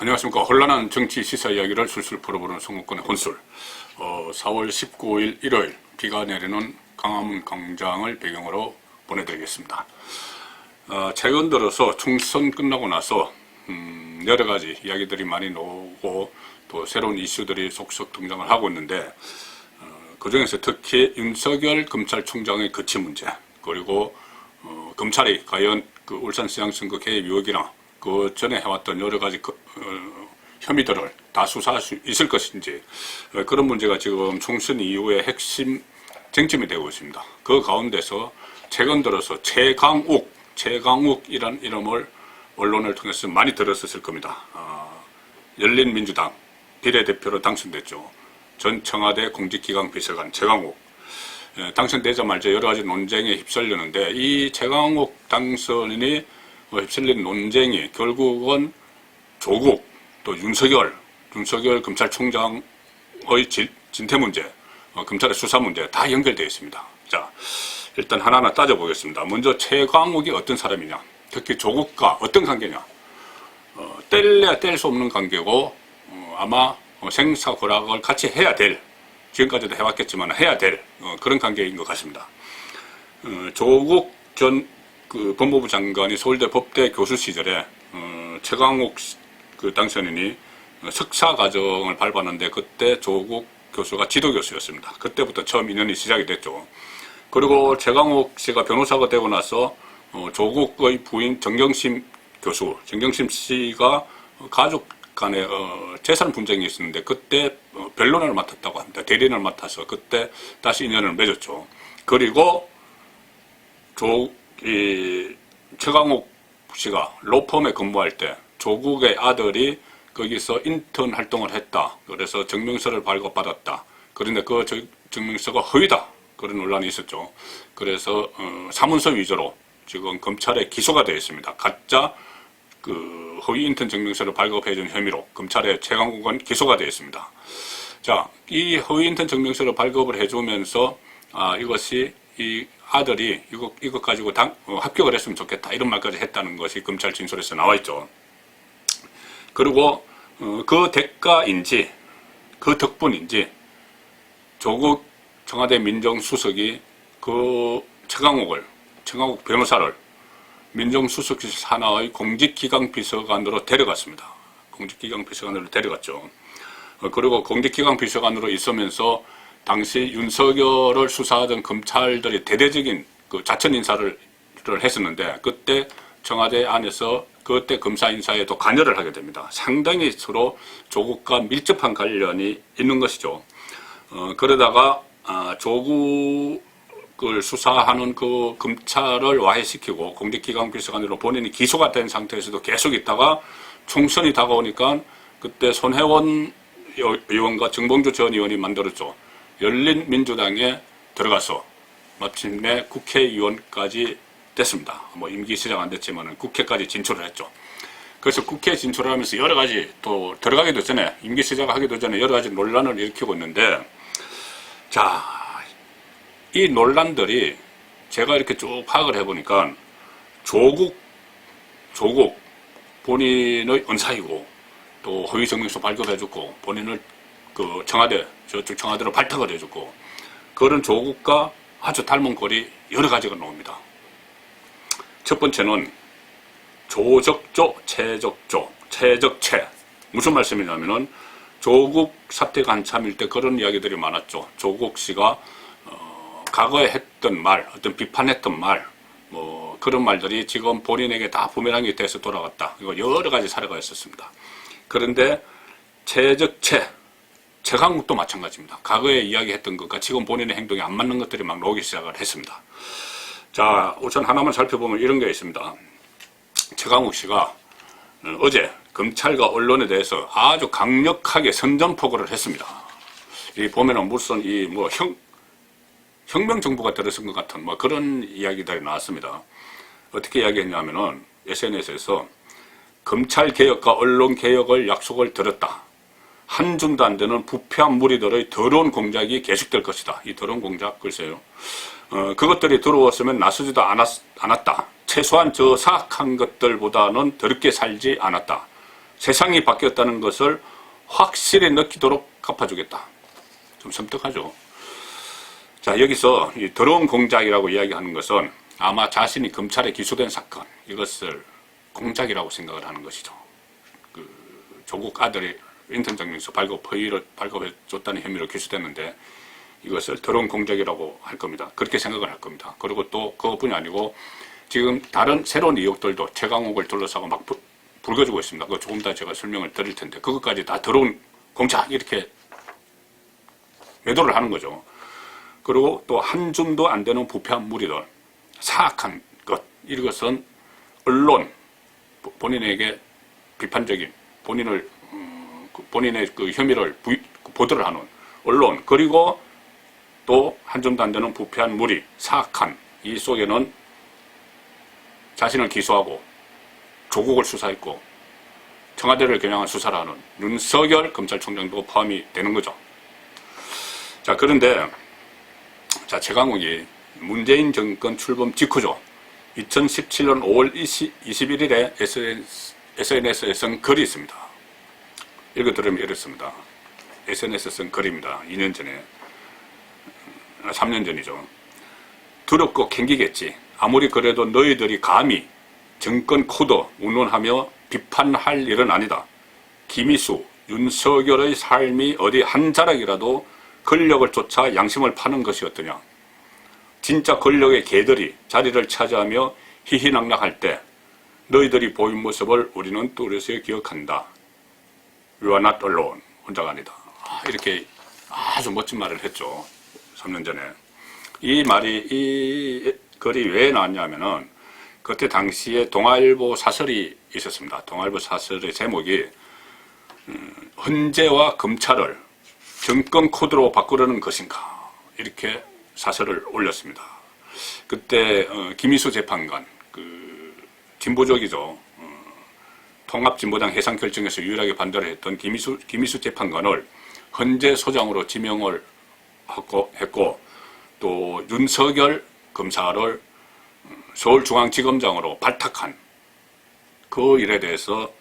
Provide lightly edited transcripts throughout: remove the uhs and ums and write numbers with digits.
안녕하십니까. 혼란한 정치 시사 이야기를 술술 풀어보는 송국권의 혼술. 4월 19일 일요일 비가 내리는 광화문 광장을 배경으로 보내드리겠습니다. 최근 들어서 총선 끝나고 나서 여러 가지 이야기들이 많이 나오고 또 새로운 이슈들이 속속 등장을 하고 있는데 그 중에서 특히 윤석열 검찰총장의 거취 문제, 그리고 검찰이 과연 그 울산시장 선거 개입 의혹이나 그 전에 해왔던 여러 가지 혐의들을 다 수사할 수 있을 것인지, 그런 문제가 지금 총선 이후에 핵심 쟁점이 되고 있습니다. 그 가운데서 최근 들어서 최강욱이라는 이름을 언론을 통해서 많이 들었을 겁니다. 열린민주당 비례대표로 당선됐죠. 전 청와대 공직기강 비서관 최강욱. 당선되자마자 여러 가지 논쟁에 휩쓸렸는데, 이 최강욱 당선인이 휩쓸린 논쟁이 결국은 조국 또 윤석열 검찰총장의 진퇴 문제, 검찰의 수사 문제 다 연결되어 있습니다. 자, 일단 하나하나 따져보겠습니다. 먼저 최강욱이 어떤 사람이냐, 특히 조국과 어떤 관계냐. 뗄래야 뗄 수 없는 관계고, 아마 생사고락을 같이 해야 될, 지금까지도 해왔겠지만 해야 될 그런 관계인 것 같습니다. 조국 전 법무부 장관이 서울대 법대 교수 시절에 최강욱 그 당선인이 석사 과정을 밟았는데, 그때 조국 교수가 지도교수였습니다. 그때부터 처음 인연이 시작이 됐죠. 그리고 최강욱 씨가 변호사가 되고 나서 조국의 부인 정경심 씨가 가족 간에 재산 분쟁이 있었는데, 그때 변론을 맡았다고 합니다. 대리인을 맡아서 그때 다시 인연을 맺었죠. 그리고 최강욱 씨가 로펌에 근무할 때 조국의 아들이 거기서 인턴 활동을 했다. 그래서 증명서를 발급받았다. 그런데 그 증명서가 허위다. 그런 논란이 있었죠. 그래서 사문서 위조로 지금 검찰에 기소가 되어 있습니다. 가짜 그 허위 인턴 증명서를 발급해준 혐의로 검찰에 최강욱은 기소가 되어 있습니다. 자, 이 허위 인턴 증명서를 발급을 해주면서 이것이 이 아들이 이것 가지고 합격을 했으면 좋겠다, 이런 말까지 했다는 것이 검찰 진술에서 나와 있죠. 그리고 그 대가인지 그 덕분인지 조국 청와대 민정수석이 그 최강욱 변호사를 민정수석실 산하의 공직기강 비서관으로 데려갔습니다. 공직기강 비서관으로 데려갔죠. 그리고 공직기강 비서관으로 있으면서 당시 윤석열을 수사하던 검찰들이 대대적인 그 자천 인사를 했었는데, 그때 청와대 안에서 그때 검사 인사에도 관여를 하게 됩니다. 상당히 서로 조국과 밀접한 관련이 있는 것이죠. 그러다가 조국을 수사하는 그 검찰을 와해시키고 공직기강 비서관으로 본인이 기소가 된 상태에서도 계속 있다가 총선이 다가오니까 그때 손혜원 의원과 정봉주 전 의원이 만들었죠. 열린민주당에 들어가서 마침내 국회의원까지 됐습니다. 뭐 임기 시작 안 됐지만 국회까지 진출을 했죠. 그래서 국회에 진출하면서 여러 가지, 또 들어가기도 전에, 임기 시작하기도 전에 여러 가지 논란을 일으키고 있는데, 자, 이 논란들이 제가 이렇게 쭉 파악을 해보니까 조국 본인의 은사이고, 또 허위 증명서 발급해줬고, 본인을 그 저쪽 청와대로 발탁을 해줬고, 그런 조국과 아주 닮은 꼴이 여러 가지가 나옵니다. 첫 번째는 조적조, 최적체. 무슨 말씀이냐면은 조국 사태가 한참일 때 그런 이야기들이 많았죠. 조국 씨가 과거에 했던 말, 어떤 비판했던 말, 뭐 그런 말들이 지금 본인에게 다 부메랑이 돼서 돌아갔다. 이거 여러 가지 사례가 있었습니다. 그런데 최강욱도 마찬가지입니다. 과거에 이야기했던 것과 지금 본인의 행동이 안 맞는 것들이 막 나오기 시작을 했습니다. 자, 우선 하나만 살펴보면 이런 게 있습니다. 최강욱 씨가 어제 검찰과 언론에 대해서 아주 강력하게 선전포고를 했습니다. 이 보면은 무슨 혁명 정부가 들어선 것 같은 그런 이야기들이 나왔습니다. 어떻게 이야기했냐면은 SNS에서 검찰 개혁과 언론 개혁을 약속을 드렸다. 한 줌도 안 되는 부패한 무리들의 더러운 공작이 계속될 것이다. 이 더러운 공작, 글쎄요. 그것들이 들어왔으면 나서지도 않았다. 최소한 저 사악한 것들보다는 더럽게 살지 않았다. 세상이 바뀌었다는 것을 확실히 느끼도록 갚아주겠다. 좀 섬뜩하죠. 자, 여기서 이 더러운 공작이라고 이야기하는 것은 아마 자신이 검찰에 기소된 사건, 이것을 공작이라고 생각을 하는 것이죠. 그 조국 아들이 인턴정리서 발급해줬다는 혐의로 기소됐는데 이것을 더러운 공작이라고 할 겁니다. 그렇게 생각을 할 겁니다. 그리고 또 그것뿐이 아니고 지금 다른 새로운 의혹들도 최강욱을 둘러싸고 막 불거지고 있습니다. 그거 조금 더 제가 설명을 드릴 텐데 그것까지 다 더러운 공작 이렇게 매도를 하는 거죠. 그리고 또 한 줌도 안 되는 부패한 무리들, 사악한 것, 이것은 언론, 본인에게 비판적인, 본인의 그 혐의를 보도를 하는 언론, 그리고 또 한 줌도 안 되는 부패한 무리, 사악한, 이 속에는 자신을 기소하고 조국을 수사했고 청와대를 겨냥한 수사를 하는 윤석열 검찰총장도 포함이 되는 거죠. 자, 그런데 자, 최강욱이 문재인 정권 출범 직후죠. 2017년 5월 21일에 SNS에 쓴 글이 있습니다. 읽어드리면 이렇습니다. SNS에 쓴 글입니다. 2년 전에, 3년 전이죠. 더럽고 캥기겠지. 아무리 그래도 너희들이 감히 정권 코드 운운하며 비판할 일은 아니다. 김희수, 윤석열의 삶이 어디 한 자락이라도 권력을 쫓아 양심을 파는 것이 어떠냐. 진짜 권력의 개들이 자리를 차지하며 희희낙낙할 때 너희들이 보인 모습을 우리는 뚜렷이 기억한다. You are not alone. 혼자가 아니다. 이렇게 아주 멋진 말을 했죠. 3년 전에. 이 글이 왜 나왔냐면은 그때 당시에 동아일보 사설이 있었습니다. 동아일보 사설의 제목이 헌재와 검찰을 정권 코드로 바꾸려는 것인가, 이렇게 사설을 올렸습니다. 그때 김희수 재판관, 그 진보적이죠. 통합진보당 해산 결정에서 유일하게 반대를 했던 김희수 재판관을 헌재 소장으로 지명을 했고 또 윤석열 검사를 서울중앙지검장으로 발탁한 그 일에 대해서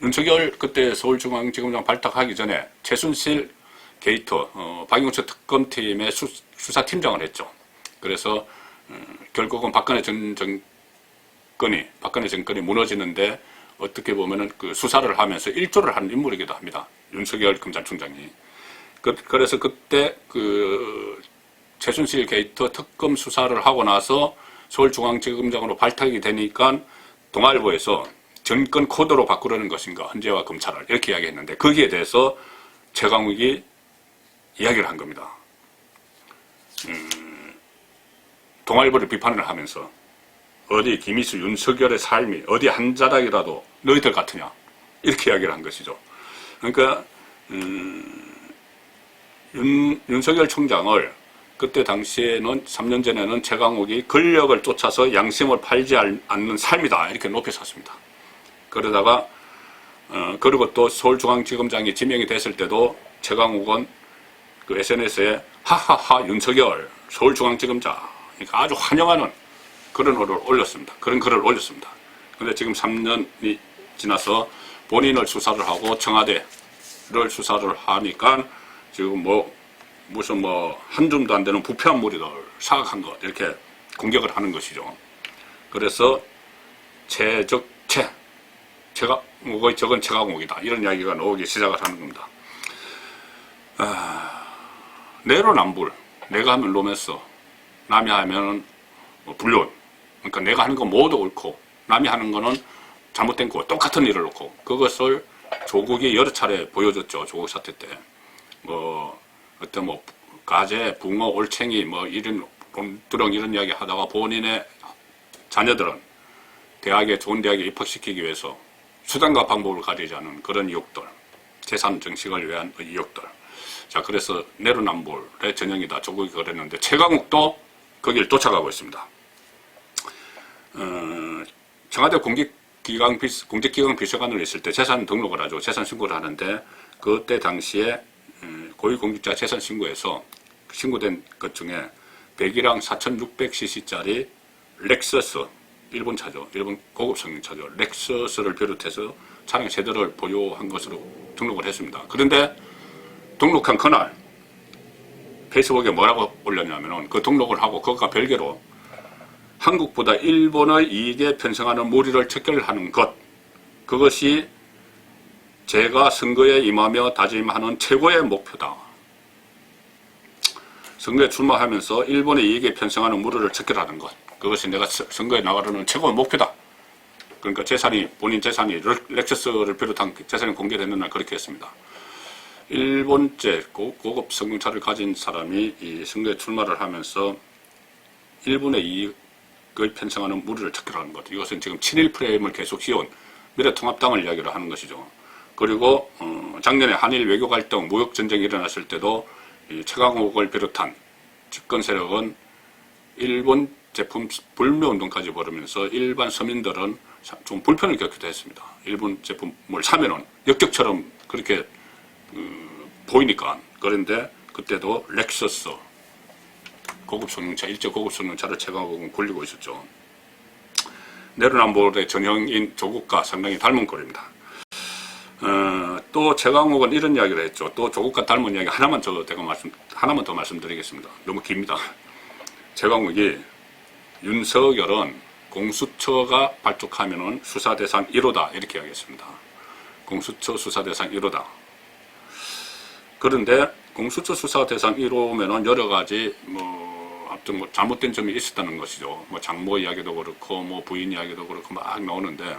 윤석열 그때 서울중앙지검장 발탁하기 전에 최순실 게이트 박용철 특검팀의 수사팀장을 했죠. 그래서 결국은 박근혜 정권이 무너지는데 어떻게 보면은 그 수사를 하면서 일조를 하는 인물이기도 합니다. 윤석열 검찰총장이. 그래서 그때 그 최순실 게이트 특검 수사를 하고 나서 서울중앙지검장으로 발탁이 되니까 동아일보에서 정권 코드로 바꾸려는 것인가, 헌재와 검찰을, 이렇게 이야기했는데 거기에 대해서 최강욱이 이야기를 한 겁니다. 동아일보를 비판을 하면서 어디 김희수, 윤석열의 삶이 어디 한 자락이라도 너희들 같으냐, 이렇게 이야기를 한 것이죠. 그러니까 윤석열 총장을 그때 당시에는 3년 전에는 최강욱이 권력을 쫓아서 양심을 팔지 않는 삶이다, 이렇게 높이 샀습니다. 그러다가 그리고 또 서울중앙지검장이 지명이 됐을 때도 최강욱은 그 SNS에 하하하 윤석열 서울중앙지검장, 그러니까 아주 환영하는 그런 글을 올렸습니다. 그런 글을 올렸습니다. 그런데 지금 3년이 지나서 본인을 수사를 하고 청와대를 수사를 하니까 지금 무슨 한 줌도 안 되는 부패한 무리들, 사악한 것, 이렇게 공격을 하는 것이죠. 그래서 최강욱의 적은 최강욱이다, 이런 이야기가 나오기 시작을 하는 겁니다. 내로남불, 내가 하면 로맨스, 남이 하면 불륜. 그러니까 내가 하는 건 모두 옳고 남이 하는 거는 잘못된 거, 똑같은 일을 놓고, 그것을 조국이 여러 차례 보여줬죠. 조국 사태 때 가재, 붕어, 올챙이 이런 론두렁 이런 이야기 하다가 본인의 자녀들은 좋은 대학에 입학시키기 위해서 수단과 방법을 가리지 않은 그런 의혹들, 재산 정식을 위한 의혹들. 자, 그래서 내로남불의 전형이다, 조국이 그랬는데 최강욱도 거기를 쫓아가고 있습니다. 청와대 공직기강 비서관으로 있을 때 재산 등록을 하죠. 재산 신고를 하는데 그때 당시에 고위공직자 재산 신고에서 신고된 것 중에 100이랑 4600cc짜리 렉서스 일본 차죠. 일본 고급 성능차죠. 렉서스를 비롯해서 차량 세대를 보유한 것으로 등록을 했습니다. 그런데 등록한 그날 페이스북에 뭐라고 올렸냐면은 그 등록을 하고 그것과 별개로 한국보다 일본의 이익에 편성하는 무리를 척결하는 것, 그것이 제가 선거에 임하며 다짐하는 최고의 목표다. 선거에 출마하면서 일본의 이익에 편성하는 무리를 척결하는 것, 그것이 내가 선거에 나가려는 최고의 목표다. 그러니까 재산이, 본인 재산이 렉서스를 비롯한 재산이 공개되는 날 그렇게 했습니다. 일본제 고급 성능차를 가진 사람이 이 선거에 출마를 하면서 일본의 이익을 편성하는 무리를 척결하는 것, 이것은 지금 친일 프레임을 계속 씌운 미래통합당을 이야기를 하는 것이죠. 그리고 작년에 한일 외교 갈등, 무역 전쟁이 일어났을 때도 이 최강욱을 비롯한 집권 세력은 일본 제품 불매 운동까지 벌이면서 일반 서민들은 좀 불편을 겪기도 했습니다. 일본 제품을 사면은 역격처럼 그렇게 보이니까. 그런데 그때도 렉서스 고급 성능차, 일제 고급 성능차를 최강욱은 굴리고 있었죠. 내로남불의 전형인 조국과 상당히 닮은 꼴입니다. 또 최강욱은 이런 이야기를 했죠. 또 조국과 닮은 이야기 하나만 더 말씀드리겠습니다. 너무 깁니다. 최강욱이 윤석열은 공수처가 발족하면은 수사대상 1호다 이렇게 이야기했습니다. 공수처 수사대상 1호다. 그런데 공수처 수사대상 1호면은 여러 가지 아무튼 잘못된 점이 있었다는 것이죠. 장모 이야기도 그렇고 부인 이야기도 그렇고 막 나오는데,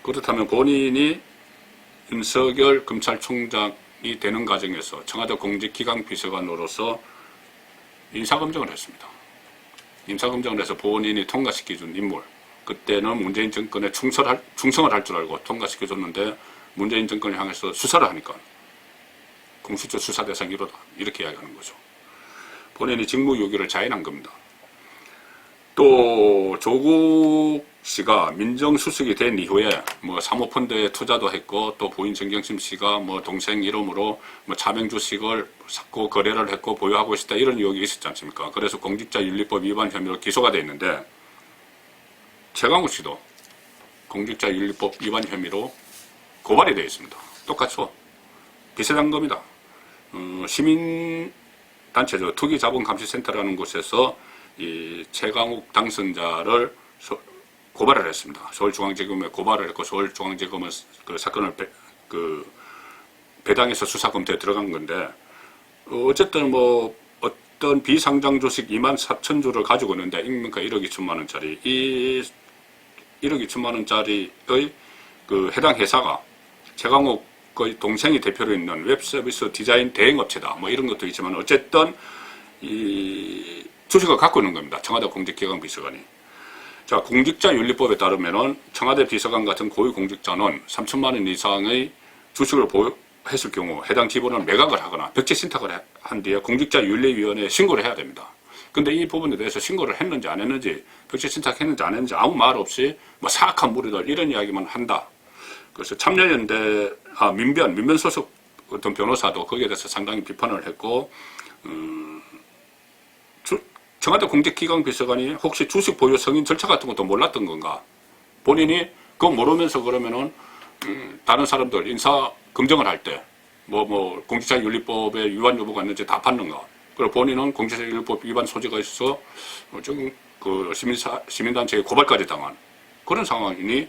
그렇다면 본인이 윤석열 검찰총장이 되는 과정에서 청와대 공직기강 비서관으로서 인사검증을 했습니다. 인사검증을 해서 본인이 통과시켜준 인물, 그때는 문재인 정권에 충성을 할 줄 알고 통과시켜줬는데 문재인 정권을 향해서 수사를 하니까 공수처 수사대상 1호다 이렇게 이야기하는 거죠. 본인이 직무유기를 자인한 겁니다. 또 조국 씨가 민정수석이 된 이후에 사모펀드에 투자도 했고, 또 부인 정경심 씨가 동생 이름으로 차명 주식을 샀고 거래를 했고 보유하고 있었다 이런 의혹이 있었지 않습니까? 그래서 공직자윤리법 위반 혐의로 기소가 돼 있는데, 최강욱 씨도 공직자윤리법 위반 혐의로 고발이 되어 있습니다. 똑같죠? 비슷한 겁니다. 시민단체죠. 투기자본감시센터라는 곳에서 이 최강욱 당선자를 고발을 했습니다. 서울중앙지검에 고발을 했고, 서울중앙지검은 그 사건을 배당해서 수사검토에 들어간 건데, 어쨌든 어떤 비상장 주식 24,000주를 가지고 있는데, 그러니까 1억 2천만 원짜리, 이 1억 2천만 원짜리의 그 해당 회사가 최강욱의 동생이 대표로 있는 웹서비스 디자인 대행업체다. 이런 것도 있지만, 어쨌든 이 주식을 갖고 있는 겁니다. 청와대 공직기강 비서관이. 자, 공직자윤리법에 따르면은 청와대 비서관 같은 고위공직자는 3천만 원 이상의 주식을 보유했을 경우 해당 지분을 매각을 하거나 벽지 신탁을 한 뒤에 공직자윤리위원회에 신고를 해야 됩니다. 근데 이 부분에 대해서 신고를 했는지 안 했는지, 벽지 신탁했는지 안 했는지 아무 말 없이 사악한 무리들 이런 이야기만 한다. 그래서 참여연대 민변 소속 어떤 변호사도 거기에 대해서 상당히 비판을 했고, 청와대 공직기강 비서관이 혹시 주식 보유 승인 절차 같은 것도 몰랐던 건가? 본인이 그거 모르면서 그러면은 다른 사람들 인사 검증을 할 때 공직자윤리법에 위반 여부가 있는지 다 봤는가? 그리고 본인은 공직자윤리법 위반 소지가 있어서 지금 그 시민단체에 고발까지 당한 그런 상황이니,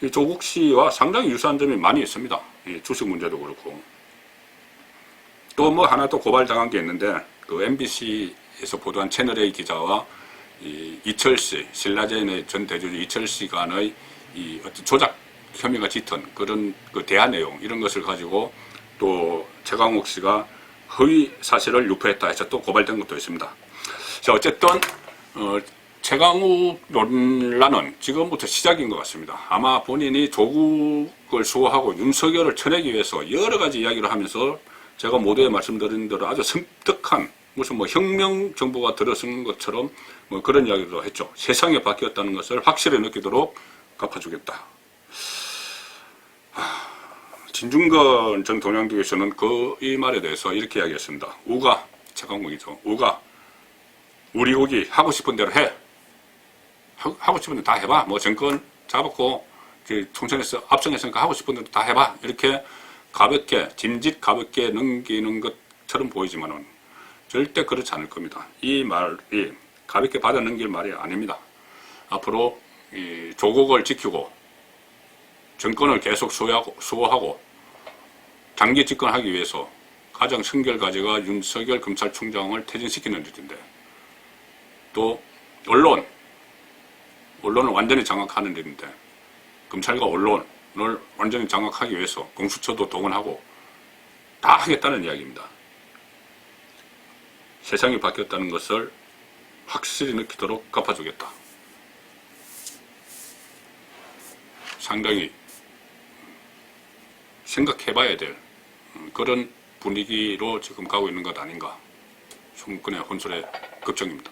이 조국 씨와 상당히 유사한 점이 많이 있습니다. 이 주식 문제도 그렇고. 또 하나 또 고발당한 게 있는데, 그 MBC에서 보도한 채널A 기자와 이철 씨, 신라젠의 전 대주주 이철 씨 간의 이 어떤 조작 혐의가 짙은 그런 그 대화 내용, 이런 것을 가지고 또 최강욱 씨가 허위 사실을 유포했다 해서 또 고발된 것도 있습니다. 자, 어쨌든 최강욱 논란은 지금부터 시작인 것 같습니다. 아마 본인이 조국을 수호하고 윤석열을 쳐내기 위해서 여러 가지 이야기를 하면서 제가 모두에 말씀드린 대로 아주 섬뜩한 무슨 혁명 정부가 들어서는 것처럼 그런 이야기도 했죠. 세상이 바뀌었다는 것을 확실히 느끼도록 갚아주겠다. 진중권 전 동양대교수는 이 말에 대해서 이렇게 이야기했습니다. 우가, 최강욱이죠. 우가 우리 국이 하고 싶은 대로 해. 하고 싶은 데 다 해봐. 뭐 정권 잡았고 총선에서 압승했으니까 하고 싶은 대로 다 해봐. 이렇게 가볍게 짐짓 가볍게 넘기는 것처럼 보이지만은 절대 그렇지 않을 겁니다. 이 말이 가볍게 받아 넘길 말이 아닙니다. 앞으로 이 조국을 지키고 정권을 계속 수호하고 장기 집권하기 위해서 가장 선결 과제가 윤석열 검찰총장을 퇴진시키는 일인데, 또 언론을 완전히 장악하는 일인데, 검찰과 언론을 완전히 장악하기 위해서 공수처도 동원하고 다 하겠다는 이야기입니다. 세상이 바뀌었다는 것을 확실히 느끼도록 갚아주겠다. 상당히 생각해봐야 될 그런 분위기로 지금 가고 있는 것 아닌가. 총권의 혼선의 걱정입니다.